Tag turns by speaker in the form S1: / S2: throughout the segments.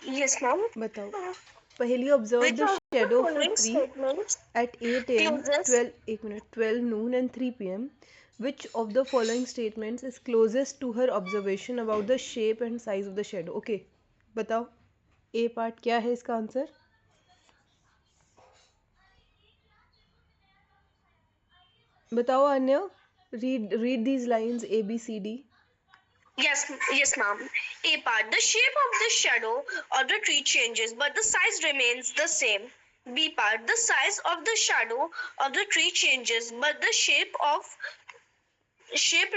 S1: Yes, ma'am.
S2: बताओ. पहली observe
S1: Which
S2: the
S1: of the
S2: shadow of a
S1: following
S2: tree
S1: statements
S2: at 8 a.m.,
S1: closest
S2: 12 noon and 3 p.m. Which of the following statements is closest to her observation about the shape and size of the shadow? Okay, बताओ. A part क्या है इसका answer? बताओ अन्य. Read these lines A, B, C, D.
S1: Yes, ma'am. A part. The shape of the shadow of the tree changes, but the size remains the same. B part. The size of the shadow of the tree changes, but the shape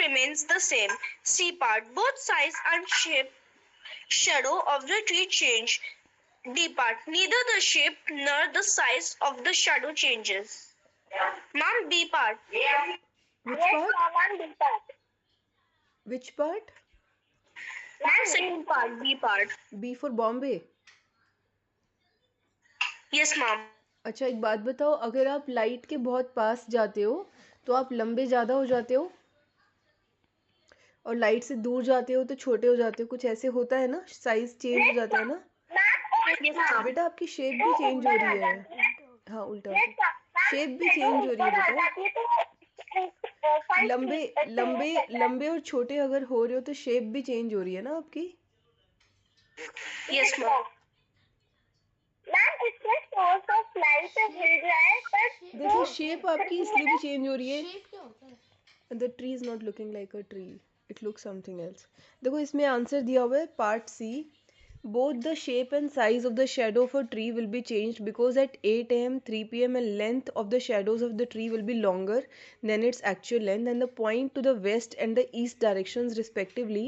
S1: remains the same. C part. Both size and shadow of the tree change. D part. Neither the shape nor the size of the shadow changes. Ma'am, B part.
S2: Which
S1: Yes,
S2: part?
S1: ma'am, B part.
S2: Which part?
S1: Ma'am, second part, B part.
S2: B for Bombay.
S1: Yes, ma'am.
S2: अच्छा, एक बात बताओ, अगर आप light के बहुत पास जाते हो तो आप लंबे ज़्यादा हो जाते हो, और लाइट से दूर जाते हो तो छोटे हो जाते हो. कुछ ऐसे होता है ना, साइज चेंज हो जाता है ना.
S1: Yes, ma'am.
S2: बेटा आपकी शेप भी चेंज हो रही है. हाँ, उल्टा होता है. शेप भी चेंज हो रही है बेटा. लंबे लंबे लंबे और छोटे अगर हो रहे हो तो शेप भी चेंज हो रही है ना आपकी.
S1: Yes, ma'am. Ma'am, इसमें source of light मिल जाए पर
S2: देखो शेप आपकी इसलिए भी चेंज हो रही है. The tree is not looking like a tree, it look something else. देखो इसमें आंसर दिया हुआ है part C. Both the shape and size of the shadow of a tree will be changed because at 8 a.m., 3 p.m. and length of the shadows of the tree will be longer than its actual length and the point to the west and the east directions respectively.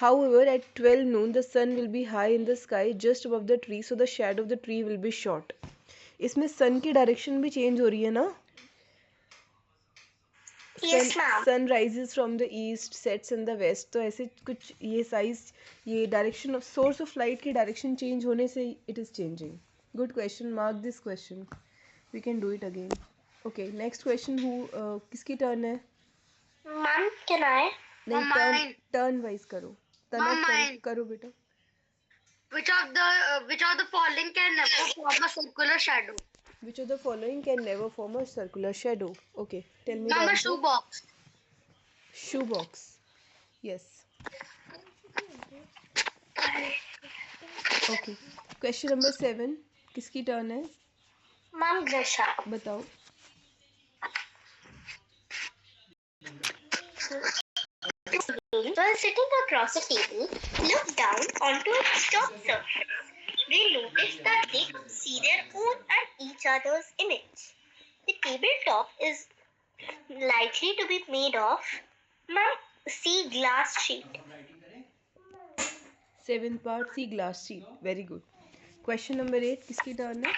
S2: However, at 12 noon the sun will be high in the sky just above the tree, so the shadow of the tree will be short. इसमें sun की direction भी change हो रही है ना.
S1: Yes, ma'am.
S2: Sun rises from the east, sets in the west. तो ऐसे कुछ ये साइज, ये direction of source of light की डायरेक्शन चेंज होने से it is changing. Good question, mark this question. We can do it again. Okay, next question. किसकी turn है?
S1: Ma'am, can I?
S2: नहीं, टर्न वाइज करो. तनव करो बेटा.
S1: Which of the following can never form a circular shadow?
S2: Which of the following can never form a circular shadow? Okay, tell me the
S1: Ma'am, a
S2: answer.
S1: shoebox.
S2: Shoebox. Yes. Okay, question number 7. किसकी turn है?
S1: Ma'am, Grisha.
S2: बताओ.
S1: While sitting across a table, look down onto its top surface. They notice that they can see their own and each other's image. The tabletop is likely to be made of, ma'am, sea glass sheet.
S2: 7 part C glass sheet. Very good. Question number 8. किसकी turn है?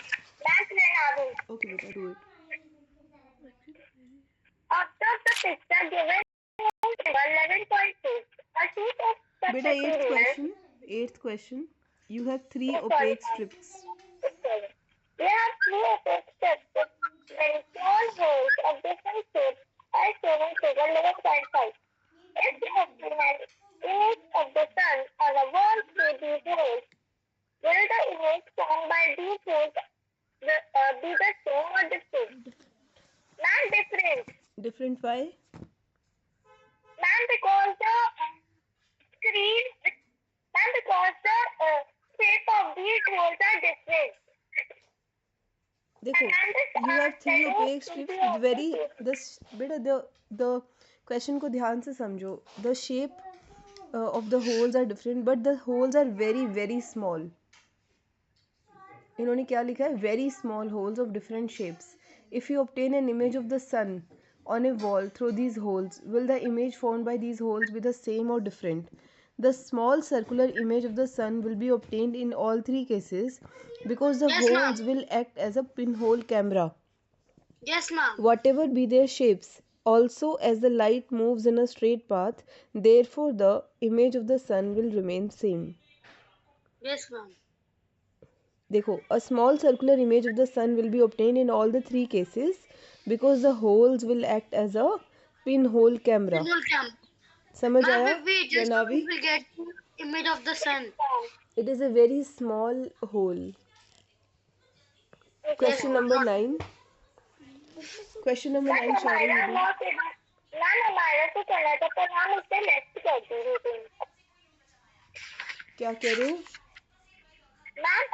S2: Okay बेटा, do it.
S1: Observe the picture given in figure 11.6. A sheet of such
S2: बेटा
S1: material.
S2: Eighth question. You have 3 opaque strips.
S1: We have 3 opaque strips with very small holes of different shapes as shown in figure 11.5. If you obtain an image of the sun on a wall through these holes, will the image formed by these holes be the same or different? Not different.
S2: Different why?
S1: Ma'am, because the screen, ma'am, because the shape of these holes are different.
S2: देखो, you have 3 opaque strips with very this बेटा the question को ध्यान से समझो. The shape of the holes are different but the holes are very very small. इन्होंने क्या लिखा है? Very small holes of different shapes. If you obtain an image of the sun on a wall through these holes, will the image formed by these holes be the same or different? The small circular image of the sun will be obtained in all 3 cases because the holes will act as a pinhole camera.
S1: Yes, ma'am.
S2: Whatever be their shapes. Also, as the light moves in a straight path, therefore the image of the sun will remain same.
S1: Yes, ma'am.
S2: देखो, a small circular image of the sun will be obtained in all the 3 cases because the holes will act as a pinhole camera.
S1: Pinhole camera.
S2: समझ
S1: Ma'am,
S2: आया?
S1: if we just
S2: प्रणावी.
S1: will get image of the sun.
S2: It is a very small hole. Question number 9. Question number 9, Shaurya, you do.
S1: Ma'am हमारा तो करना था पर ma'am उससे left कर दी routine
S2: क्या कह रहे हो?
S1: मैम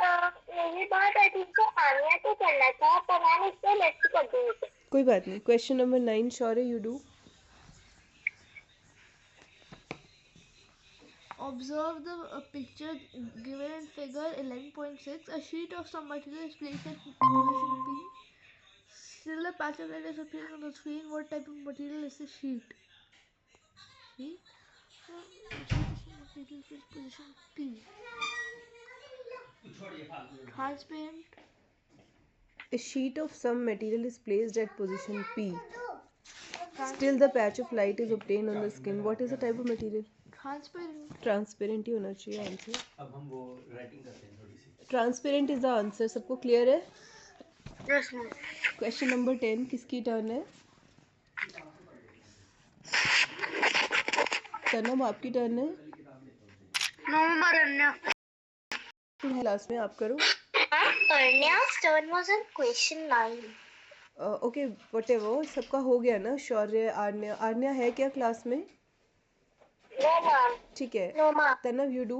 S1: मेरी बात आई थिंक तो आनिया को करना था पर मैम उससे लेफ्ट कर दी रूटीन
S2: कोई बात नहीं. Question number 9, Shaurya, you do.
S3: Observe the picture given in figure 11.6. A sheet of some material is placed at position P. Still a patch of light is appearing on the screen. What type of material is the sheet? Sheet? Material is position P. Transparent.
S2: A sheet of some material is placed at position P. Still the patch of light is obtained on the skin. What is the type of material?
S3: Transparent.
S2: Transparent ही होना चाहिए answer.
S4: अब हम वो writing करते हैं थोड़ी सी.
S2: Transparent is the answer. सबको clear है?
S1: यस मैम
S2: क्वेश्चन नंबर 10 किसकी टर्न है? तनम आपकी टर्न है.
S1: नंबर अन्या
S2: क्लास में आप करो.
S1: Anya's turn was in question 9
S2: okay whatever सबका हो गया ना. शौर्य, आर्या. आर्या है क्या क्लास में?
S1: no ma'am
S2: ठीक है.
S1: no ma'am
S2: तनव you do.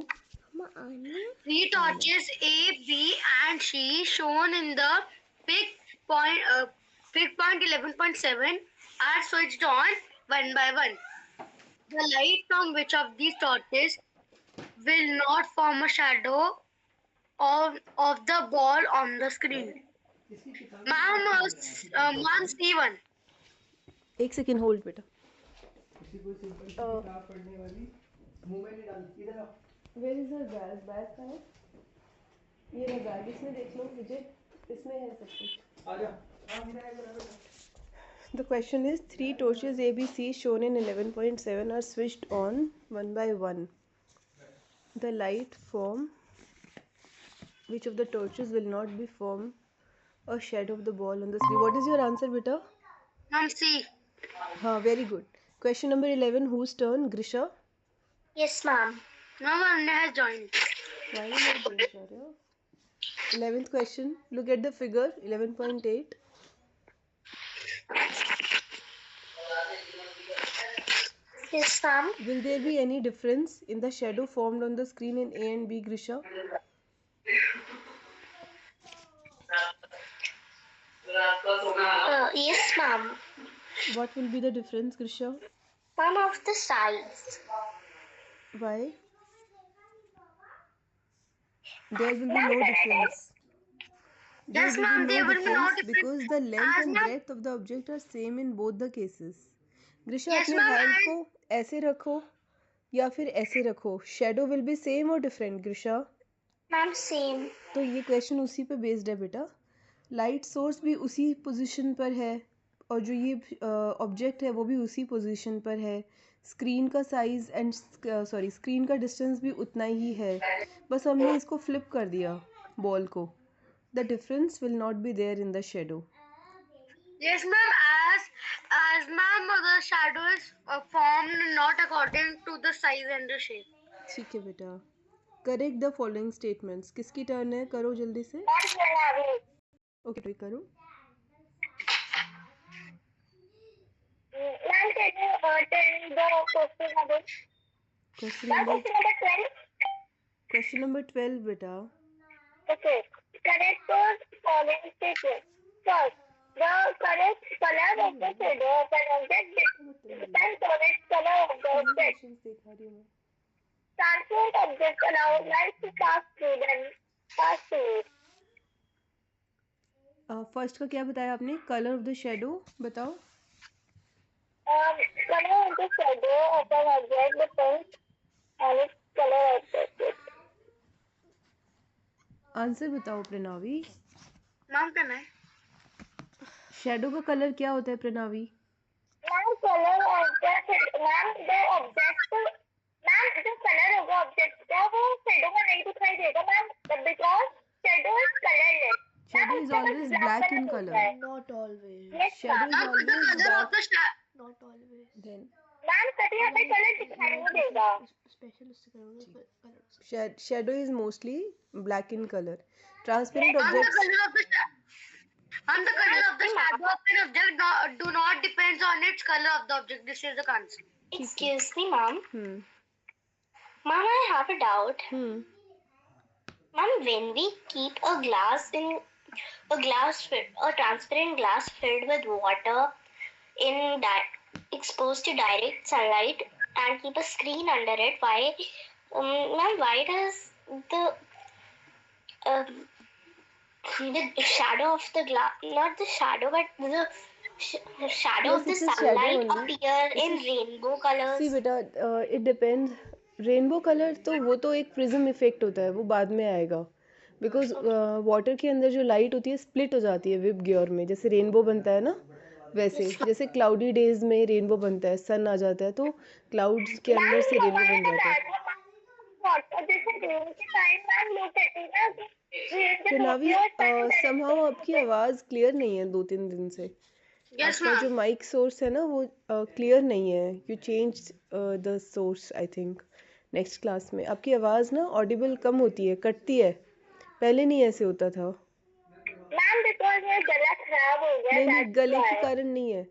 S1: three torches A, B and C shown in the pick point 11.7 are switched on one by one. The light from which of these torches will not form a shadow of the ball on the screen? Ma'am, ma'am C1.
S2: एक second hold बेटा.
S4: किसी को simple सी किताब पढ़ने वाली मुंह में नहीं डाल. इधर आओ.
S2: Where is your bag? Bag कहाँ है? ये रहा बैग. इसमें देख लो विजय. इसमें है सब कुछ.
S4: आ जा. हां मेरा है.
S2: The question is 3 torches ABC shown in 11.7 are switched on one by one. The light from which of the torches will not be form a shadow of the ball on the screen? What is your answer, beta?
S1: Ma'am C.
S2: हाँ, very good. Question number 11. Whose turn? Grisha.
S1: Yes, ma'am. Ma'am, Anya has joined.
S2: Why are you doing, Shaurya? 11th question. Look at the figure 11.8.
S1: Yes, ma'am.
S2: Will there be any difference in the shadow formed on the screen in A and B, Grisha?
S1: Yes, ma'am.
S2: What will be the difference, Grisha?
S1: Ma'am, of the size.
S2: Why? There will be no difference.
S1: Yes, ma'am, there will be no difference.
S2: Because the length
S1: As
S2: and
S1: ma'am-
S2: breadth of the object are same in both the cases. Grisha,
S1: Yes,
S2: अपने
S1: ma'am,
S2: hand
S1: and-
S2: को ऐसे रखो या फिर ऐसे रखो. Shadow will be same or different, Grisha?
S1: Ma'am, same.
S2: तो ये क्वेश्चन उसी पे बेस्ड है बेटा. लाइट सोर्स भी उसी पोजीशन पर है और जो ये ऑब्जेक्ट है वो भी उसी पोजीशन पर है. स्क्रीन का साइज एंड स्क्रीन का डिस्टेंस भी उतना ही है. बस हमने इसको फ्लिप कर दिया बॉल को. The difference will not be there in the shadow.
S1: Yes, ma'am. As ma'am, the shadow is formed not according to the size and the shape.
S2: ठीक है बेटा. Correct the following statements. किसकी turn है? करो जल्दी से. Okay तो करो.
S1: Ma'am, can you tell the question again?
S2: Question
S1: Ma'am,
S2: number
S1: question number 12.
S2: Question number 12 बेटा.
S1: Okay. Correct the following statement. First, the correct color of the shadow of an object depends on its color of the object.
S2: देखा रही हूँ मैं.
S1: Transparent objects allow light to pass through them. Pass through it.
S2: First का क्या बताया आपने? Colour of the shadow बताओ.
S1: Color of the shadow of an object depends on its color of the object.
S2: Answer बताओ प्रणावी.
S1: Ma'am, can I?
S2: Shadow का colour क्या होता है प्रणावी?
S1: Ma'am, color of the ma'am, the object ma'am, जो color होगा object का वो shadow में नहीं दिखाई देगा ma'am, because shadow is colorless.
S2: Shadow is always black in color.
S3: Not always.
S1: Yes,
S2: Shadow
S1: ma'am.
S2: is
S1: The
S2: always
S1: color of
S2: dark.
S1: the
S3: Not always.
S2: Then
S1: ma'am, कभी हमें color दिखाई नहीं देगा.
S3: स्पेशल उससे करोगे colour
S2: Shadow is mostly black in color. Transparent
S5: And the
S2: objects.
S5: color of the shadow of an object do not depends on its color of the object. This is the concept.
S1: Excuse me, ma'am.
S2: Hmm.
S1: Ma'am, I have a doubt.
S2: Hmm.
S1: Ma'am, when we keep a transparent glass filled with water exposed to direct sunlight and keep a screen under it, ma'am, why does the shadow of the glass, not the shadow, but the shadow
S2: Yes,
S1: of the
S2: it is shadow
S1: sunlight
S2: only.
S1: appear in rainbow colors?
S2: See बेटा, it depends. Rainbow colour तो वो तो एक prism effect होता है, वो बाद में आएगा. बिकॉज वाटर के अंदर जो लाइट होती है स्प्लिट हो जाती है विप ग्योर में, जैसे रेनबो बनता है ना, वैसे जैसे क्लाउडी डेज में रेनबो बनता है, सन आ जाता है तो क्लाउड्स के अंदर से रेनबो बन जाता है. प्रणावी, समहाउ आपकी आवाज़ क्लियर नहीं है 2-3 दिन से.
S5: Yes,
S2: आपका जो
S5: ma'am.
S2: माइक सोर्स है ना वो क्लियर नहीं है. You change the source I think. Next class में आपकी आवाज़ ना ऑडिबल कम होती है, कटती है. पहले नहीं ऐसे होता था.
S1: मैम, बिकॉज मेरा गला खराब हो गया.
S2: नहीं नहीं,
S1: that's
S2: गले
S1: why.
S2: के कारण नहीं है.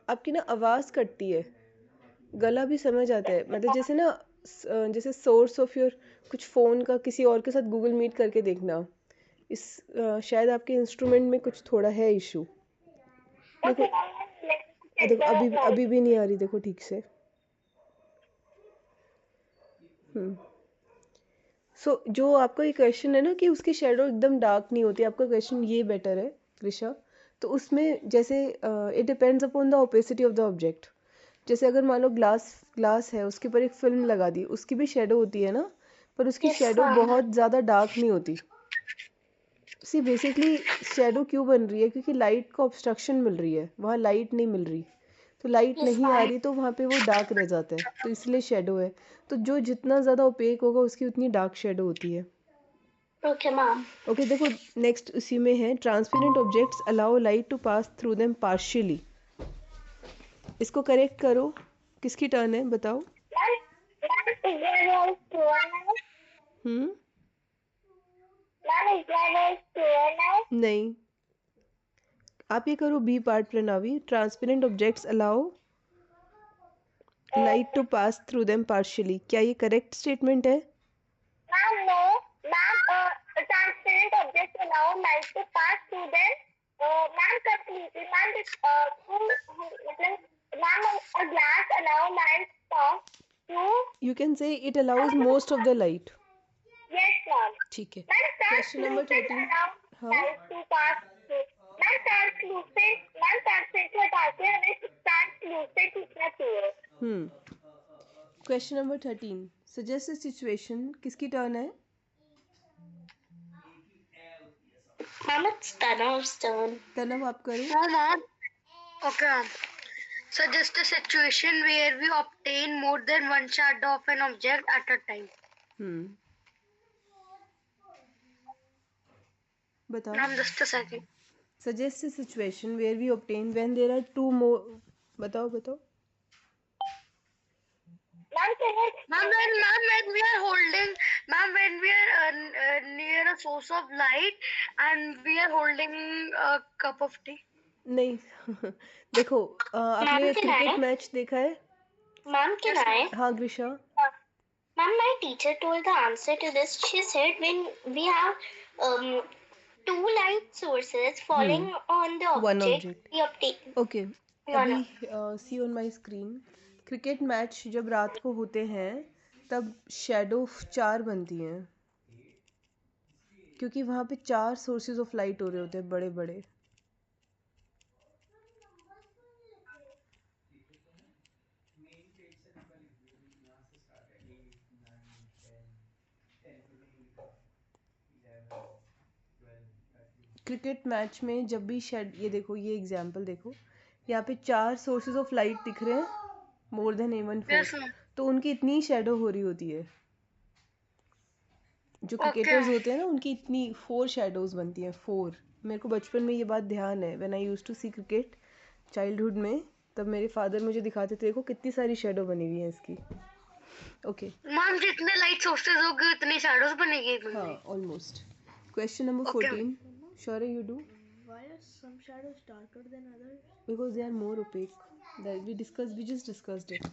S2: आपकी ना आवाज़ कटती है, गला भी समझ आता है. मतलब जैसे ना जैसे सोर्स ऑफ योर कुछ फ़ोन का किसी और के साथ गूगल मीट करके देखना. इस शायद आपके इंस्ट्रूमेंट में कुछ थोड़ा है इशू. देखो देखो अभी भी नहीं आ रही, देखो ठीक से. सो जो आपका ये क्वेश्चन है ना कि उसकी शेडो एकदम डार्क नहीं होती, आपका क्वेश्चन ये बेटर है कृषा. तो उसमें जैसे it depends upon the opacity of the object. जैसे अगर मान लो ग्लास है, उसके ऊपर एक फिल्म लगा दी, उसकी भी शेडो होती है ना, पर उसकी
S1: Yes,
S2: शेडो
S1: ma'am.
S2: बहुत ज़्यादा डार्क नहीं होती. सी बेसिकली शेडो क्यों बन रही है, क्योंकि लाइट को ऑब्स्ट्रक्शन मिल रही है, वहाँ लाइट नहीं मिल रही, तो लाइट
S1: Yes,
S2: नहीं आ
S1: ma'am.
S2: रही तो वहाँ पे वो डार्क रह जाता है, तो इसलिए शेडो है. तो जो जितना ज़्यादा ओपेक होगा उसकी उतनी डार्क शेडो होती है.
S1: Okay, ma'am.
S2: ओके देखो नेक्स्ट उसी में है. Transparent objects allow light to pass through them partially. इसको करेक्ट करो. किसकी टर्न है बताओ.
S1: Ma'am, is there a clear now?
S2: Hmm.
S1: Ma'am, is there a clear now?
S2: नहीं, आप ये करो बी पार्ट प्रणावी. Transparent objects allow light to pass through them partially. क्या ये करेक्ट स्टेटमेंट है?
S1: Ma'am, no. Ma'am, transparent objects allow light to pass through them. Ma'am, completely. Ma'am, ma'am, a glass allow light to pass through.
S2: You can say it allows most of the light.
S1: Yes, ma'am.
S2: ठीक है.
S1: Ma'am,
S2: Question number
S1: translucent
S2: 13.
S1: allow
S2: हाँ.
S1: light to pass through. Ma'am, translucent हटा के हमें translucent लिखना चाहिए.
S2: Question number 13. Suggest a situation. किसकी turn है?
S1: Ma'am, it's Tanav's turn.
S2: तनव आप करो.
S5: No, ma'am. Okay, ma'am. Suggest a situation where we obtain more than one shadow of an object at a time.
S2: बताओ.
S5: Ma'am, just a second.
S2: Suggest a situation where we obtain when there are two more. बताओ.
S1: Ma'am, can you
S5: When we are holding, ma'am, when we are near a source of light and we are holding a cup of tea.
S2: नहीं. देखो आपने
S1: Ma'am, can I?
S2: Cricket match देखा है?
S1: Ma'am, can I?
S2: हाँ ग्रीशा.
S1: Ma'am, my teacher told the answer to this. She said when we have two light sources falling on the
S2: One
S1: object,
S2: object.
S1: we obtain
S2: okay.
S1: one.
S2: अभी see on my screen. Cricket match जब रात को होते हैं तब shadow 4 बनती हैं, क्योंकि वहाँ पे 4 सोर्सेज ऑफ लाइट हो रहे होते हैं बड़े बड़े. क्रिकेट मैच में जब भी ये देखो, ये एग्जांपल देखो, यहाँ पे 4 सोर्सेज ऑफ लाइट दिख रहे हैं, more than even 4.
S5: Yes, ma'am.
S2: तो उनकी इतनी शेडो हो रही होती है. जो क्रिकेटर्स होते हैं ना उनकी इतनी 4 शेडोज बनती हैं. 4. मेरे को बचपन में ये बात ध्यान है. When I used to see cricket childhood में, तब मेरे फादर मुझे दिखाते थे, देखो कितनी सारी शेडो बनी हुई है इसकी. Okay.
S5: मैम जितने लाइट सोर्सेज होंगे उतनी शैडोज बनेगी
S2: हाँ, almost. Question number
S5: Okay.
S2: 14. Shaurya, you do?
S3: Why are some shadows darker than others?
S2: Because they are more opaque. That we just discussed it.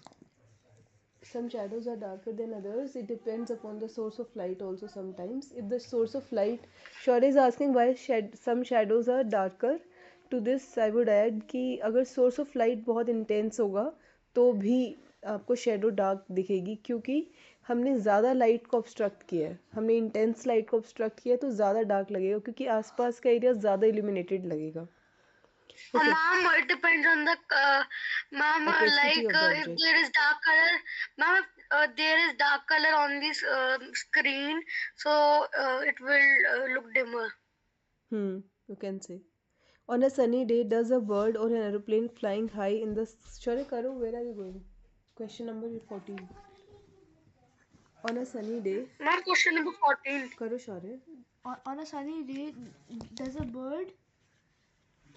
S2: Some shadows are darker than others. It depends upon the source of light also sometimes. If the source of light, Shaurya is asking why some shadows are darker. To this I would add कि अगर source of light बहुत intense होगा तो भी आपको shadow dark दिखेगी, क्योंकि हमने ज़्यादा लाइट को ऑब्स्ट्रक्ट किया है. हमने इंटेंस लाइट को ऑब्स्ट्रक्ट किया है तो ज़्यादा डार्क लगेगा, क्योंकि आसपास का एरिया ज़्यादा इल्यूमिनेटेड लगेगा. Okay.
S5: Ma'am, it depends on the ma'am.
S2: Opacity of the
S5: If
S2: object.
S5: there is dark color, ma'am, there is dark color on this screen, so it will look dimmer.
S2: You can say. On a sunny day, does a bird or an aeroplane flying high in the Shaurya, Karo, where are you going? Question number 14. On a sunny day,
S5: Ma'am, question number 14.
S2: Karo Shaurya.
S3: On a sunny day, does a bird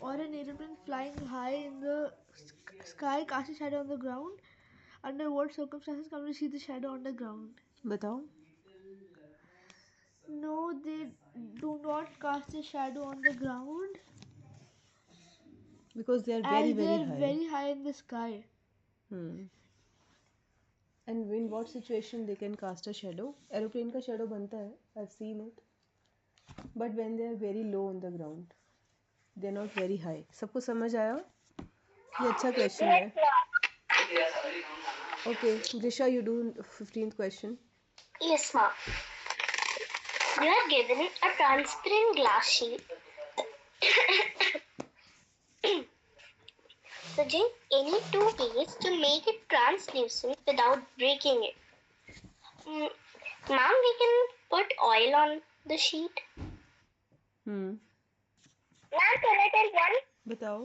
S3: or an aeroplane flying high in the sky cast a shadow on the ground? Under what circumstances can we see the shadow on the ground?
S2: बताओ.
S3: No, they do not cast a shadow on the ground
S2: Because they are
S3: as
S2: very,
S3: they
S2: very
S3: are
S2: high.
S3: very high in the sky.
S2: And in what situation they can cast a shadow? Aeroplane का shadow बनता है. I've seen it. But when they are very low on the ground, they are not very high. सबको समझ आया? ये अच्छा question है. Okay, Disha, you do 15th question.
S1: Yes, ma'am. You are given a transparent glass sheet. Suggest any two ways to make it translucent without breaking it. Ma'am, we can put oil on the sheet. Ma'am, can I tell one?
S2: बताओ.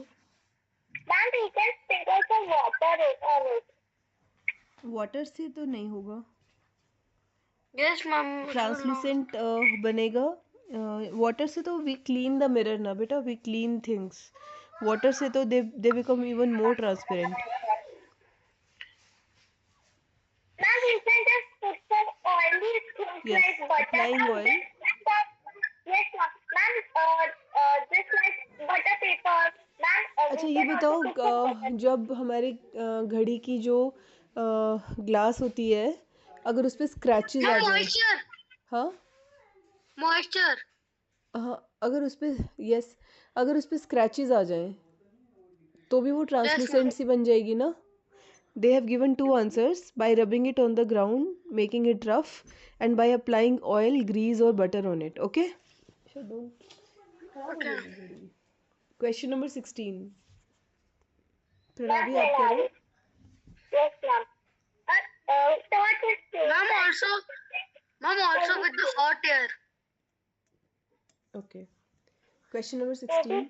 S1: Ma'am, we can sprinkle some water on it.
S2: Water से तो नहीं होगा.
S5: Yes, ma'am.
S2: Translucent बनेगा. Water से तो we clean the mirror ना बेटा, वी क्लीन थिंग्स. वाटर से तो they become even more transparent.
S1: Ma'am, we can just put some oily things
S2: Yes,
S1: like butter.
S2: applying
S1: Ma'am,
S2: oil.
S1: Yes, ma'am. Ma'am, just like butter paper. Ma'am,
S2: अच्छा
S1: we
S2: ये
S1: can
S2: बताओ,
S1: also put some butter.
S2: जब हमारे घड़ी की जो glass होती है, अगर उस पर स्क्रैचेस आ
S5: Ma'am,
S2: जाए.
S5: moisture.
S2: हाँ
S5: Moisture.
S2: हाँ, अगर उस पर यस, अगर उस पर स्क्रैचेस आ जाएं तो भी वो ट्रांसलूसेंट सी बन जाएगी ना. They have given two answers: by rubbing it on the ground, making it rough, and by applying oil, grease, or butter on it. Okay? Sure, don't.
S5: Okay.
S2: Question number 16.
S1: Ma'am,
S2: Pranavi, आप करो.
S1: Yes, ma'am. Torch is
S5: Ma'am, also with the hot air.
S2: Okay. Question number 16.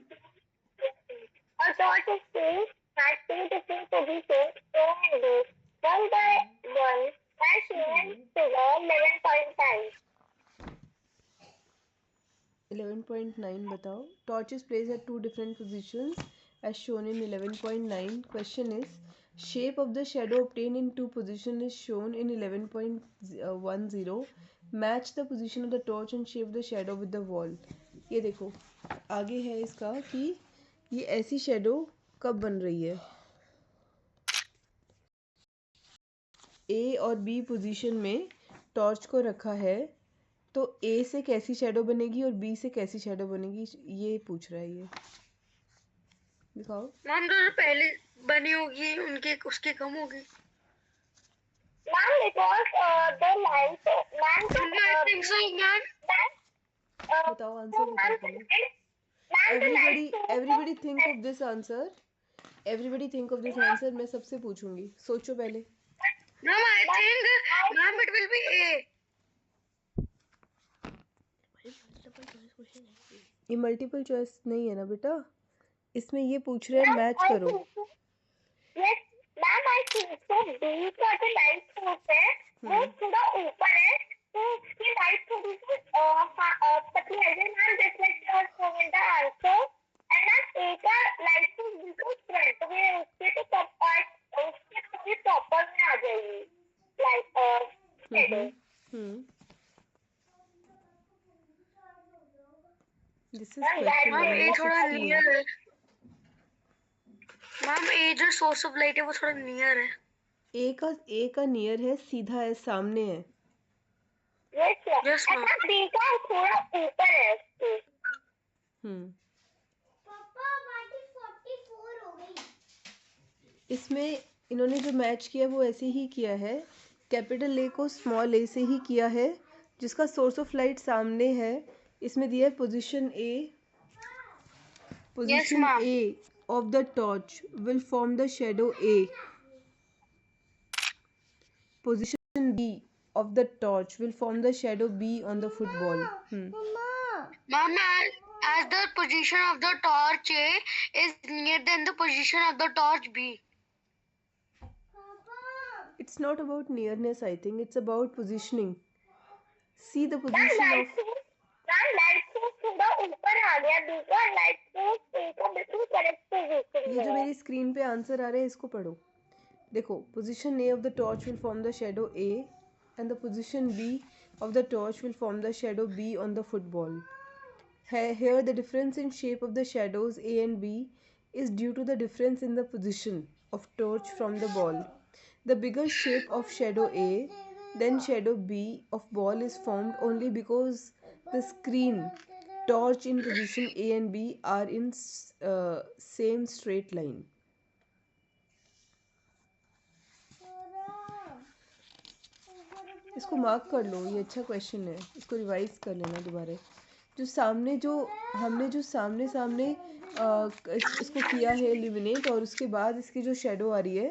S1: A torch is placed at two different positions shown in this. One by one, as shown in figure 11.9.
S2: 11.9 बताओ. Torch is placed at two different positions as shown in 11.9. Question is, shape of the shadow obtained in two positions is shown in 11.10. Match the position of the torch and shape the shadow with the wall. ये देखो आगे है इसका कि ये ऐसी shadow कब बन रही है. ए और बी पोजीशन में टॉर्च को रखा है, तो ए से कैसी शेडो बनेगी और बी से कैसी शेडो बनेगी, ये पूछ रहा है. ये दिखाओ.
S5: मैम जो पहले बनी होगी उनके उसकी कम होगी.
S1: Ma'am, because the light, ma'am,
S5: I think so, ma'am.
S2: बताओ आंसर बताओ पहले. Everybody think of this answer. Everybody think of this answer. मैं सबसे पूछूंगी, सोचो पहले.
S5: Ma'am, I think, ma'am, it will be A.
S2: ये मल्टीपल चॉइस नहीं है ना बेटा, इसमें ये पूछ रहे हैं मैच करो.
S1: Yes, ma'am, I think so. B का जो light source है, वो थोड़ा ऊपर है, तो उसकी light थोड़ी सी पतली है. Ma'am, just like you are showing the answer, and ma'am, A का light source बिल्कुल front में है, उसके तो top part, उसके थोड़ी proper में आ जाएगी. Like
S2: This is
S1: Ma'am,
S2: question
S5: ma'am ये
S2: number
S5: थोड़ा
S2: 16.
S5: नियर है मैम ये जो सोर्स ऑफ लाइट है वो थोड़ा नियर है
S2: ए का नियर है, सीधा है, सामने है.
S1: yes sir.
S5: Yes, ma'am.
S1: ऐसा बी का थोड़ा ऊपर है उसके.
S2: हम्म. इसमें इन्होंने जो मैच किया वो ऐसे ही किया है. कैपिटल ए को स्मॉल ए से ही किया है, जिसका सोर्स ऑफ लाइट सामने है. इसमें दिया है position A. Position
S5: ma'am.
S2: A of the torch will form the shadow A. Position B of the torch will form the shadow B on the football.
S5: Ma'am, as the position of the torch A is near than the position of the torch B.
S2: It's not about nearness, I think. It's about positioning. See the
S1: ma'am
S2: position
S1: light
S2: of...
S1: source थोड़ा ऊपर आ गया. B का light source ए का बिल्कुल correct position
S2: ये जो
S1: में है.
S2: मेरी स्क्रीन पे आंसर आ रहा है इसको पढ़ो. देखो, position A of the torch will form the shadow A and the position B of the torch will form the shadow B on the football. Here the difference in shape of the shadows A and B is due to the difference in the position of torch from the ball. The bigger shape of shadow A then shadow B of ball is formed only because the screen torch in position A and B are in same straight line. इसको mark कर लो, ये अच्छा question है. इसको revise कर लेना दोबारा. जो सामने जो हमने जो सामने इसको किया है एलिमिनेट, और उसके बाद इसकी जो शेडो आ रही है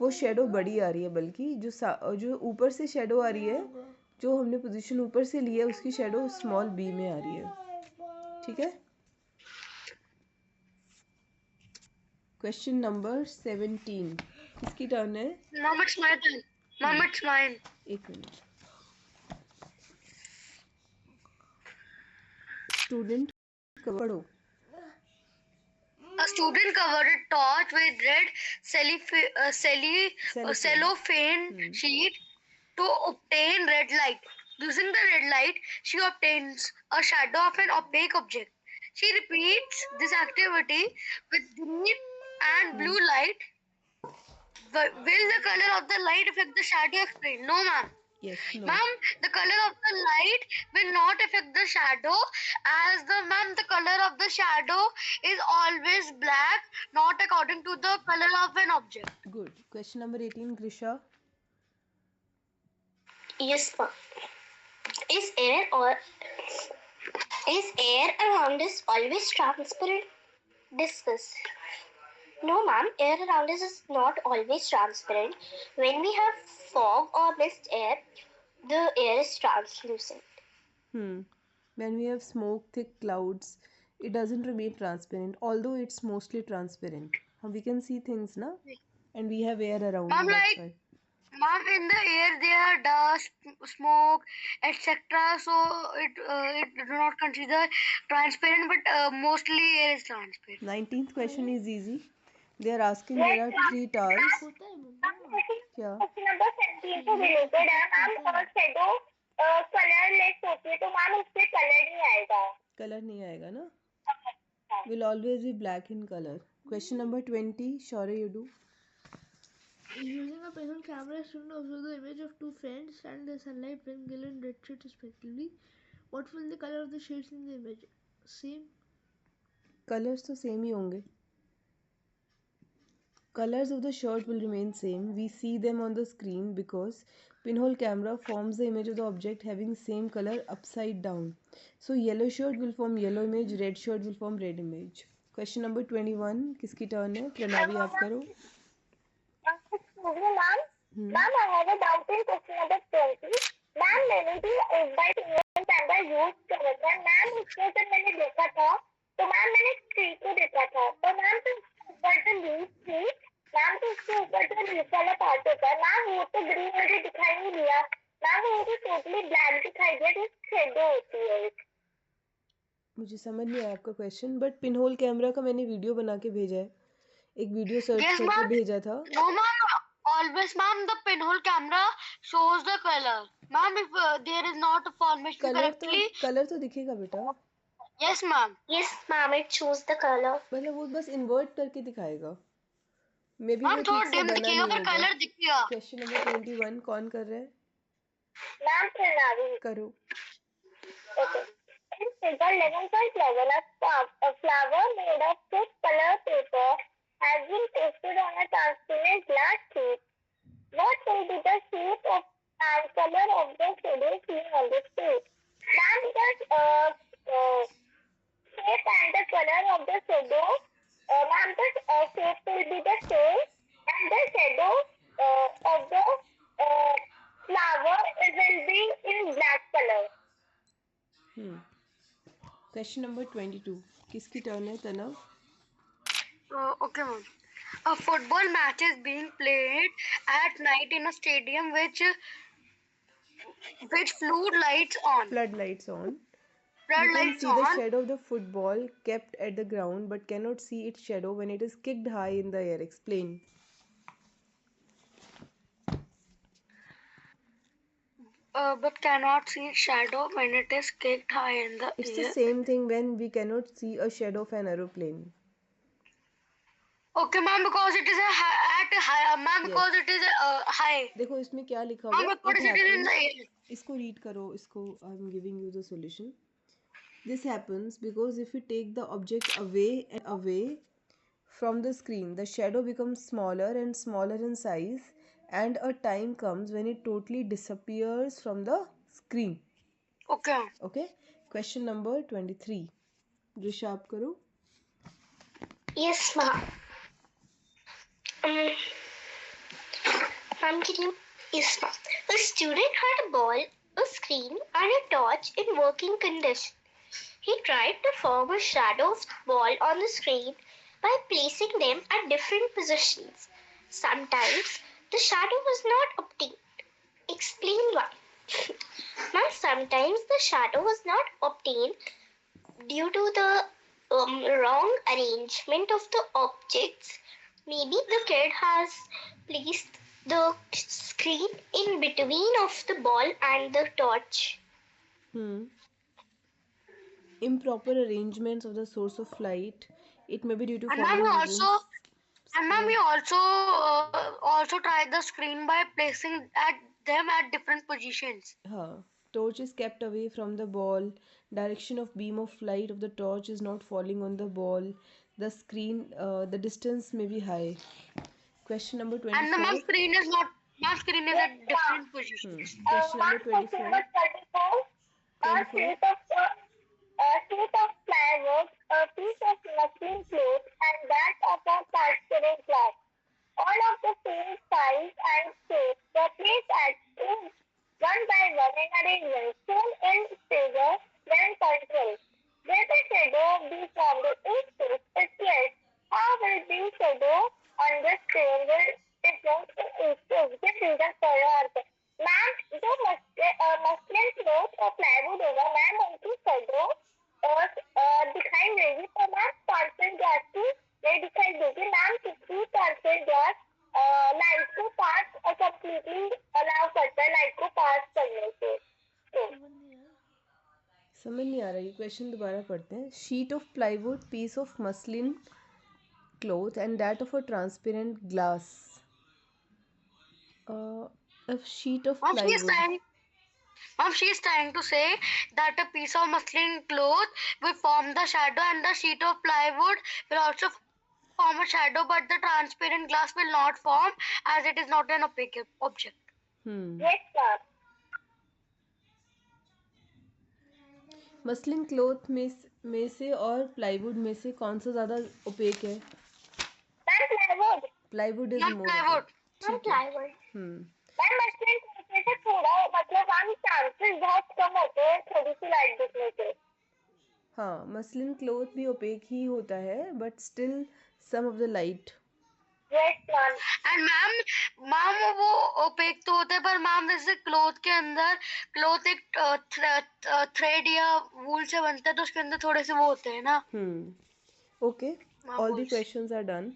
S2: वो शेडो बड़ी आ रही है, बल्कि जो ऊपर से शेडो आ रही है, जो हमने पोजीशन ऊपर से ली है उसकी शेडो स्मॉल बी में आ रही है. ठीक है. Question number 17. किसकी टर्न है?
S5: Ma'am, it's my turn. Ma'am, it's mine.
S2: एक मिनट. स्टूडेंट पढ़ो.
S5: A student covered a torch with red cellophane sheet to obtain red light. Using the red light, she obtains a shadow of an opaque object. She repeats this activity with green and blue light. Will the color of the light affect the shadow? Explain. No, ma'am.
S2: Yes, no.
S5: Ma'am, the color of the light will not affect the shadow, as the color of the shadow is always black, not according to the color of an object.
S2: Good. Question number 18, Grisha.
S1: Yes, ma'am. Is air around us always transparent? Discuss. No, ma'am. Air around us is not always transparent. When we have fog or mist air, the air is translucent.
S2: When we have smoke, thick clouds, it doesn't remain transparent, although it's mostly transparent. We can see things, na? And we have air around.
S5: Ma'am,
S2: that's
S5: like-
S2: why.
S5: Ma'am, in the air there are dust, smoke, etc. So it do not consider transparent, but mostly air is transparent.
S2: 19th question is easy. They are asking there are 3 towers. क्या?
S1: Question number 17 से related है ma'am. और shadow colourless होती है, तो ma'am उससे colour नहीं आएगा.
S2: कलर नहीं आएगा ना? Will always be black in color. Question number 20. Shaurya, you do.
S3: Using a pinhole camera, student observe the image of two friends standing in the sunlight wearing yellow and red shirts respectively. What will the color of the shirts in the image? Same.
S2: Colors तो same ही होंगे. Colors of the shirt will remain same. We see them on the screen because pinhole camera forms the image of the object having same color upside down. So yellow shirt will form yellow image, red shirt will form red image. Question number 21. किसकी turn है? प्रणावी आप करो.
S1: Ma'am ma'am I have a doubt in question number 20. Ma'am मैंने भी एक बार pinhole camera use किया था ma'am. उसको जब मैंने देखा था तो मैम मैंने ट्री को देखा था, तो मैम तो ऊपर जो लीफ थी मैम, तो उसके ऊपर जो लीफ वाला पार्ट होता है मैम, वो तो ग्रीन मुझे दिखाई नहीं दिया मैम. वो मुझे टोटली ब्लैक दिखाई दिया. तो शेडो होती है.
S2: मुझे समझ नहीं आया आपका क्वेश्चन, बट पिनहोल कैमरा का मैंने वीडियो बना के भेजा है. एक वीडियो सर्च
S5: Yes,
S2: करके
S5: ma'am.
S2: भेजा था.
S5: No, ma'am. Always, ma'am, the pinhole camera shows the color. Ma'am, if there is not a formation correctly,
S2: colour तो दिखेगा बेटा.
S5: Yes, ma'am.
S1: Yes, ma'am, it shows the color.
S2: मतलब वो बस invert करके दिखाएगा, मे बी
S5: मैम
S2: वो
S5: थोड़ा
S2: ठीक से
S5: डिम
S2: बना
S5: दिखेगा
S2: नहीं
S5: पर
S2: होगा.
S5: कलर दिखेगा.
S2: क्वेश्चन नंबर 21 कौन कर रहा है?
S1: Ma'am, Pranavi.
S2: करो.
S1: Okay. In figure 11.11, a flower made of six color paper has been pasted on a transparent glass sheet. What will be the shape of and color of the shadow seen on the sheet? Ma'am, the shape and the color of the shadow, ma'am, the shape will be the same, and the shadow of the flower will be in black color.
S2: Question number 22 किसकी turn है? तनव.
S5: Okay, ma'am. A football match is being played at night in a stadium which floodlights on.
S2: Flood lights on. You can
S5: Floodlights
S2: see the
S5: on.
S2: shadow of the football kept at the ground but cannot see its shadow when it is kicked high in the air. Explain.
S5: But cannot see shadow when it is kicked high in the
S2: It's the
S5: air.
S2: same thing when we cannot see a shadow of an aeroplane.
S5: Okay, ma'am, because it is at a high. Ma'am, because
S2: Yes.
S5: it is high.
S2: देखो इसमें क्या लिखा
S5: Ma'am,
S2: हुआ
S5: because
S2: है?
S5: it is in the air.
S2: इसको read करो. इसको I am giving you the solution. This happens because if we take the object away from the screen, the shadow becomes smaller and smaller in size, and a time comes when it totally disappears from the screen.
S5: Okay.
S2: Okay. Question number 23. Drisha, आप करो.
S1: Yes, ma'am. I'm kidding. Yes, ma'am. A student had a ball, a screen, and a torch in working condition. He tried to form a shadow of the ball on the screen by placing them at different positions. Sometimes the shadow was not obtained. Explain why. Now, sometimes the shadow was not obtained due to the wrong arrangement of the objects. Maybe the kid has placed the screen in between of the ball and the torch.
S2: Improper arrangements of the source of light. It may be due to
S5: And ma'am,
S2: following
S5: we
S2: reasons.
S5: also and ma'am, we also tried the screen by placing them at different positions.
S2: हाँ. Torch is kept away from the ball. Direction of beam of light of the torch is not falling on the ball. The screen, the distance may be high. Question number
S5: And the
S2: 24.
S5: ma'am screen is not. Ma'am screen is at different positions.
S2: Question number 24.
S1: Number 34. A sheet of plywood, a piece of muslin cloth, and that of a transparent glass. All of the same size and shape were placed at each one by one in arrangement shown in figure 11.12. Where the shadow be formed in each piece is clear. How will be shadow on the screen will different in each piece? This is the correct answer. Ma'am जो muslin cloth और plywood होगा ma'am उनकी shadow दिखाई देगी तो ma'am transparent glass की नहीं दिखाई देगी. मैम किसी ट्रांसपेरेंट ग्लास लाइट को पास कंप्लीटली अलाउ करता है लाइट को पास करने से. तो
S2: समझ नहीं आ रहा. ये क्वेश्चन दोबारा पढ़ते हैं. Sheet of plywood, piece of muslin cloth and that of a transparent glass. A sheet of
S5: Ma'am,
S2: plywood.
S5: she is trying to say that a piece of muslin cloth will form the shadow and the sheet of plywood will also form a shadow, but the transparent glass will not form as it is not an opaque object.
S1: yes sir.
S2: Muslin cloth में से और plywood में से कौन सा ज़्यादा OPEC है?
S1: Ma'am plywood.
S2: Plywood is
S5: Ma'am,
S2: more.
S5: plywood.
S1: Ma'am plywood.
S2: Hmm.
S1: Ma'am muslin cloth से थोड़ा मतलब हम चांसेस बहुत कम होते हैं थोड़ी सी लाइट दिखने के.
S2: हाँ, मसलिन क्लोथ भी ओपेक ही होता है but still some of the light.
S1: yes ma'am.
S5: And ma'am वो opaque तो होता है पर मैम जैसे क्लोथ के अंदर क्लोथ एक थ्रेड या वूल से बनता है तो उसके अंदर थोड़े से वो होते हैं ना.
S2: Okay. All the questions are done.